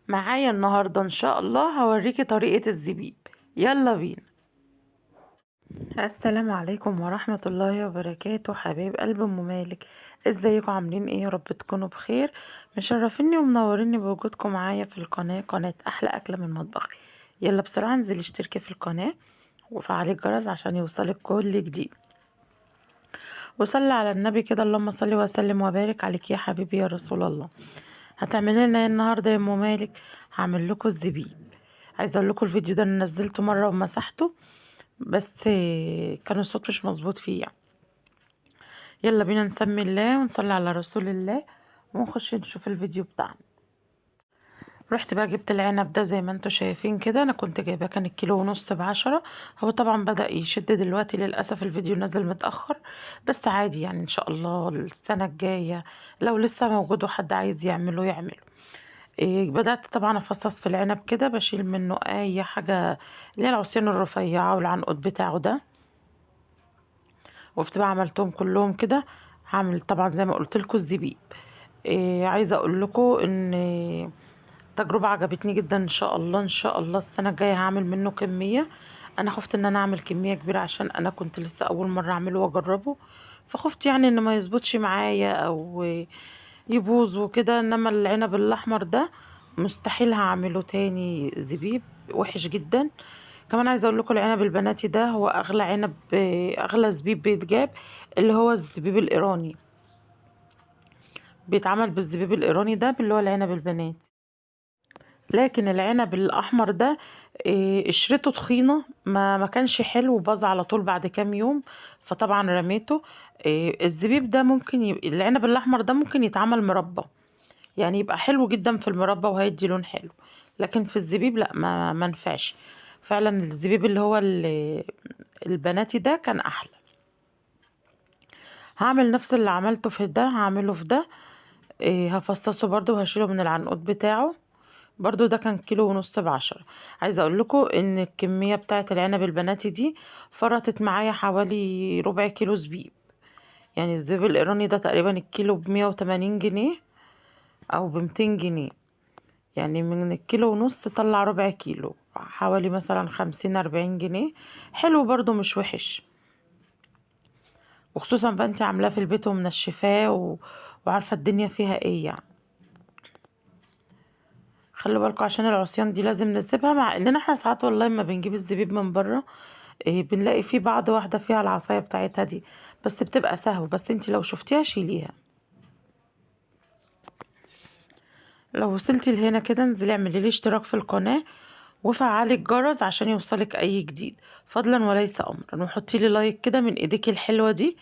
معايا النهاردة ان شاء الله هوريكي طريقة الزبيب. يلا بينا. السلام عليكم ورحمة الله وبركاته، حبايب قلب ام مالك. ازيكم؟ عاملين ايه؟ يا رب تكونوا بخير. مشرفيني ومنوريني بوجودكم معايا في القناة، قناة احلى اكلة من مطبخي. يلا بسرعة انزلي اشتركي في القناة وفعلي الجرس عشان يوصلك كل جديد. وصلي على النبي كده، اللهم صل وسلم وبارك عليك يا حبيبي يا رسول الله. هتعملي لنا ايه النهارده يا ام مالك؟ هعمل لكم الزبيب. عايزه اقول لكم الفيديو ده انا نزلته مره ومسحته، بس كان الصوت مش مظبوط فيه يعني. يلا بينا نسمي الله ونصلي على رسول الله ونخش نشوف الفيديو بتاعنا. رحت بقى جبت العنب ده زي ما انتوا شايفين كده، انا كنت جايباه كان الكيلو ونص ب10. هو طبعا بدأ يشد دلوقتي، للأسف الفيديو نزل متأخر، بس عادي يعني ان شاء الله السنة الجاية لو لسه موجود وحد عايز يعمله يعمله. بدأت طبعا أفصص في العنب كده، بشيل منه أي حاجة اللي هي العصيان الرفيعة والعنقود بتاعه ده. وقفت بقى عملتهم كلهم كده. هعمل طبعا زي ما قلت لكم الزبيب. عايزة أقول لكم إن تجربة عجبتني جدا. إن شاء الله إن شاء الله السنة الجاية هعمل منه كمية. أنا خفت إن أنا أعمل كمية كبيرة عشان أنا كنت لسه أول مرة أعمله وأجربه، فخفت يعني إن ما يظبطش معايا أو يبوظ وكده. انما العنب الاحمر ده مستحيل هعمله تاني زبيب، وحش جدا. كمان عايزه اقول لكم العنب البناتي ده هو اغلى عنب، اغلى زبيب بيتجاب، اللي هو الزبيب الايراني. بيتعمل بالزبيب الايراني ده اللي هو العنب البناتي. لكن العنب الاحمر ده قشرته تخينه، ما كانش حلو، باظ على طول بعد كام يوم، فطبعا رميته. الزبيب ده ممكن العنب الاحمر ده ممكن يتعمل مربى، يعني يبقى حلو جدا في المربى وهيدي لون حلو. لكن في الزبيب لا، ما منفعش. فعلا الزبيب اللي هو البناتي ده كان احلى. هعمل نفس اللي عملته في ده هعمله في ده. هفصصه برضو وهشيله من العنقود بتاعه. برضو ده كان كيلو ونص ب10. عايزه اقول لكم ان الكميه بتاعه العنب البناتي دي فرطت معايا حوالي ربع كيلو زبيب. يعني الزبيب الايراني ده تقريبا الكيلو ب180 جنيه او ب200 جنيه. يعني من الكيلو ونص طلع ربع كيلو، حوالي مثلا 50 40 جنيه. حلو برضو مش وحش، وخصوصا بقى انت عاملاه في البيت ومنشفاه وعارفة الدنيا فيها ايه يعني. خلوا بالكم عشان العصيان دي لازم نسيبها، مع اننا احنا ساعات والله ما بنجيب الزبيب من بره بنلاقي فيه بعض واحدة فيها العصاية بتاعتها دي، بس بتبقى سهو. بس انت لو شفتيها شيليها. لو وصلتي لهنا كده انزلي اعملي لي اشتراك في القناة وفعلي الجرس عشان يوصلك اي جديد، فضلا وليس امرا. وحطي لي لايك كده من ايديك الحلوة دي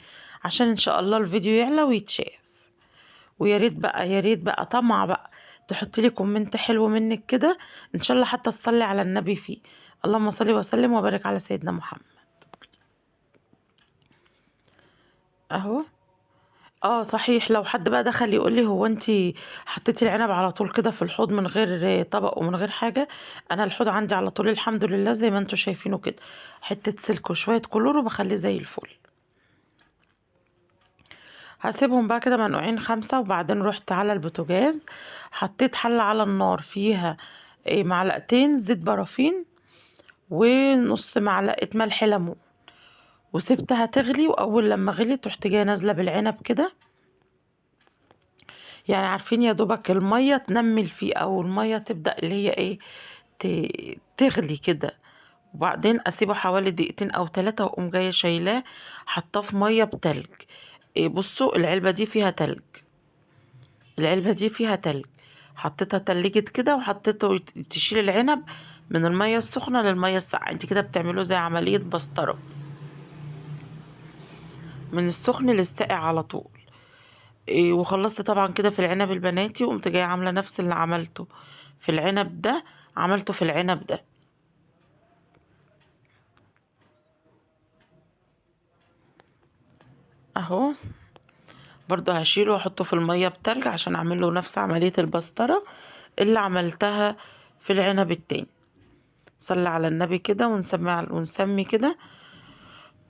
عشان ان شاء الله الفيديو يعلى ويتشاف. ويا ريت بقى يا ريت بقى طمع بقى تحطي لي كومنت حلو منك كده، ان شاء الله حتى تصلي على النبي فيه. اللهم صل وسلم وبارك على سيدنا محمد. اهو. اه صحيح، لو حد بقى دخل يقول لي هو انتي حطيتي العنب على طول كده في الحوض من غير طبق ومن غير حاجه؟ انا الحوض عندي على طول الحمد لله زي ما انتوا شايفينه كده، حته سلك وشويه كلور وبخليه زي الفل. هسيبهم بقى كده منقوعين 5، وبعدين رحت على البوتاجاز، حطيت حله على النار فيها معلقتين زيت بارافين ونص معلقه ملح ليمون، وسبتها تغلي. واول لما غليت رحت جايه نازله بالعنب كده. يعني عارفين يا دوبك المية تنمل فيه او المية تبدأ اللي هي ايه، تغلي كده. وبعدين اسيبه حوالي دقيقتين او 3 واقوم جاية شايلاه حطاه في مية بتلج. بصوا العلبة دي فيها تلج، العلبة دي فيها تلج. حطيتها تلجت كده وحطيته تشيل العنب من المية السخنة للمية الساقعة. انت كده بتعملوا زي عملية بسطرة، من السخن للساقع على طول. وخلصت طبعا كده في العنب البناتي، وقمت جايه عامله نفس اللي عملته في العنب ده عملته في العنب ده. اهو. برضو هشيله واحطه في الميه بتلج عشان اعمل له نفس عمليه البسطره اللي عملتها في العنب التاني. صلي على النبي كده ونسمي كده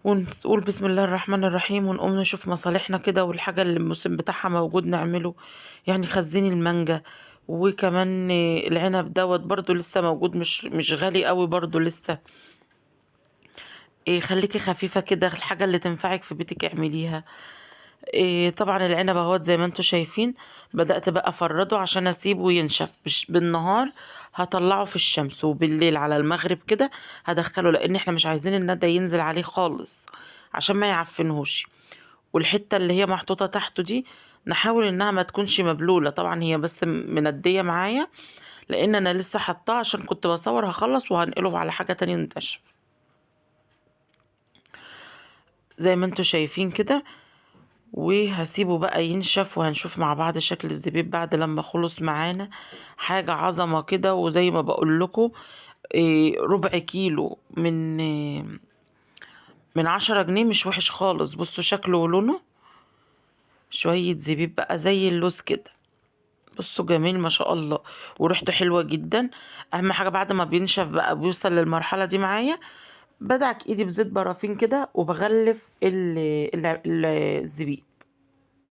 ونقول بسم الله الرحمن الرحيم، ونقوم نشوف مصالحنا كده والحاجة اللي الموسم بتاعها موجود نعمله. يعني خزني المانجا وكمان العنب دوت برضو لسه موجود، مش غالي قوي برضو لسه. خليكي خفيفة كده، الحاجة اللي تنفعك في بيتك اعمليها. طبعا العنب اهوت زي ما انتوا شايفين، بدأت بقى افرده عشان اسيبه ينشف. بالنهار هطلعه في الشمس، وبالليل على المغرب كده هدخله، لان احنا مش عايزين الندى ينزل عليه خالص عشان ما يعفنهوش. والحتة اللي هي محطوطة تحته دي نحاول انها ما تكونش مبلولة، طبعا هي بس مندية معايا، لان انا لسه حطاه عشان كنت بصور، هخلص وهنقله على حاجة تانية ننتشف. زي ما انتوا شايفين كده، وهسيبه بقى ينشف، وهنشوف مع بعض شكل الزبيب بعد لما خلص معانا. حاجة عظمة كده. وزي ما بقول لكم، ربع كيلو من 10 جنيه مش وحش خالص. بصوا شكله ولونه، شوية زبيب بقى زي اللوز كده. بصوا جميل ما شاء الله، وريحته حلوة جدا. اهم حاجة بعد ما بينشف بقى بيوصل للمرحلة دي معايا، بدعك ايدي بزيت برافين كده وبغلف الزبيب.